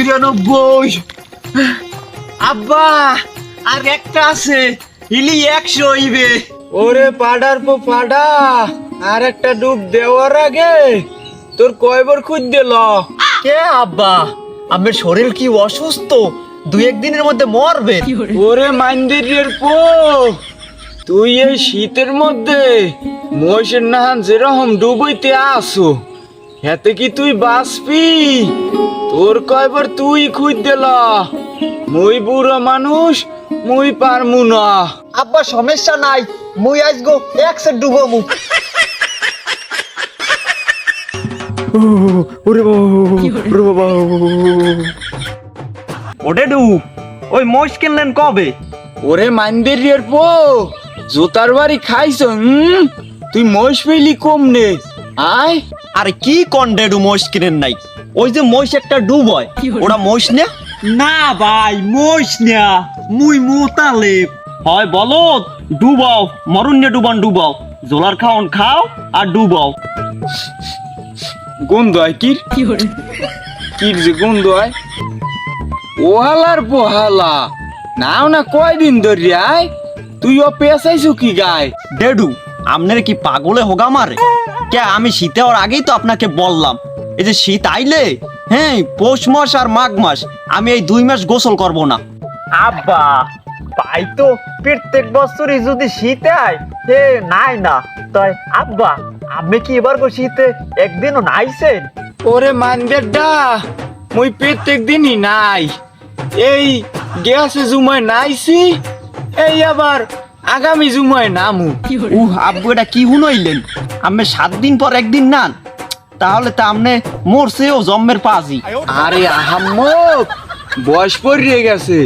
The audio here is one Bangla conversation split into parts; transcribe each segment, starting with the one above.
99। আব্বা আর একটা আছে, ইলি 100 হইবে। ওরে পাডার পো পাডা, আর একটা ডুব দেওয়ার আগে তোর কয়বার খুঁজ দিল? কে আব্বা, আমার শরীর কি অসুস্থ, 2-1 দিনের মধ্যে মরবে। ওরে মাইন্দিরের পো, তুই এই শীতের মধ্যে মহিষের নাহান যেরকম ডুবইতে আসো, এতে কি তুই বাঁচবি? তোর কয়বার তুই খুঁজ দিল? মুই বুড়ো মানুষ, মুই পারমু না। আব্বা সমস্যা নাই, মুই আজগো 1 সেট ডুবো মু। ওরে বাবা, ওডে ডু, ওই মোষ কিনলেন কবে? ওরে মাইন্দিরের পো, জোতার বাড়ি খাইছ? তুই মোষ পেলি কম নে, আয়। আরে কি কন্ডে ডু মোষ কিনেন নাই? ওই যে মোষ একটা ডুব হয়, ওটা মোষ না? না ভাই, মোষ না, মুই মোতালে হয় বলো। ডুবাও, মরুন্যে ডুবান ডুবাও, জোলার খাওন খাও আর ডুবাও। গন্ধ হয় কির কির যে গন্ধ হয়। ওহালার পোহালা নাও না, কয়দিন ধরে আয় তুই ও পেঁচাইছু কি গায়? ডেডু, আপনার কি পাগলে হোগা মারে? কে আমি শীতে ওর আগেই তো আপনাকে বললাম, এই যে শীত আইলে, হ্যাঁ পৌষ মাস আর মাঘ মাস, আমি এই 2 মাস গোসল করব না। আব্বা তাই তো প্রত্যেক বছরই যদি শীতে আয়, হে নাই না তাই আব্বা, আপনি কি এবার শীতে একদিনও নাইছেন? ওরে মানদের ডা, মুই প্রত্যেক দিনই নাই, এই গেছে জুমায় নাইছি, এই আবার আগামী জুমায় নামু। আব্বু এটা কি হুনইলেন? আমি 7 দিন পর একদিন নান, তাহলে তা আমনে মরছেও জম্মের পাজি। আরে আহাম্মক, বয়স পড়িয়ে গেছে।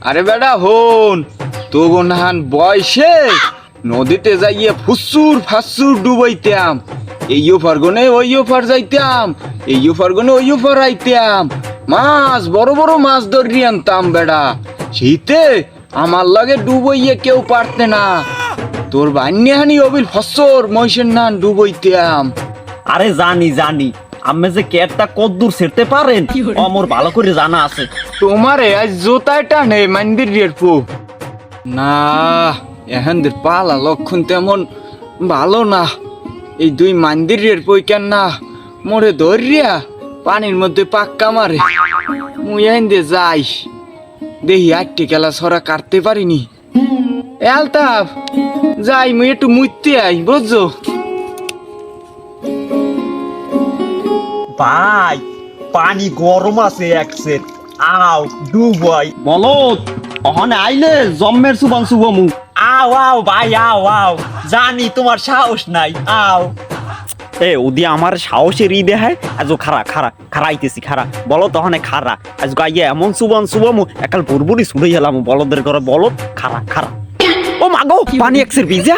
আরে বেটা হন, তো নাহান বয়সে নদীতে যাইয়ে ফুসুর ফাসুর ডুবাইতাম, এই ওপার গনে ওই ওপার যাইতাম, এই ওপার গনে ওই ওপার আইতাম, মাছ বড় বড় মাছ ধরি আনতাম বেটা। শীতে আমার লাগে ডুবইয়ে কেউ পারতে না, তোর বান্যাহানি অবিল ফসর মহিষের নান ডুবইতাম। আরে জানি জানি, আমি যে কেটটা কদ্দূর ছেড়তে পারেন আমার ভালো করে জানা আছে। তোমারে আজ জোতায় টানে মন্দিরের পো না, এখানদের পালা লক্ষণ তেমন ভালো না। এই 2 মন্দিরের পই কেন না মোরে ধরিয়া পানির মধ্যে পাক্কা মারে। মুই এখান যাই, দেখি 8টি খেলা ছড়া কাটতে পারিনি। আলতাফ যাই, মুই একটু মুইতে আই, বুঝছো? ভাই পানি গরম আছে একসের, আও ডুবাই বলো। ওখানে আইলে জম্মের সুবান সুবমু। আও আও ভাই আও আও, জানি তোমার সাহস নাই, আও। এ ওদি আমার সাহসের ই দেখায়, আজও খারা খারা খারা আইতেছি, খারা বলো তখন খারা আজ গাইয়ে এমন সুবান সুবমু, একাল বুরবুরি ছুড়ে গেলাম বলদের ঘরে, বলো খারা খারা। ও মাগো, পানি একসের ভিজা।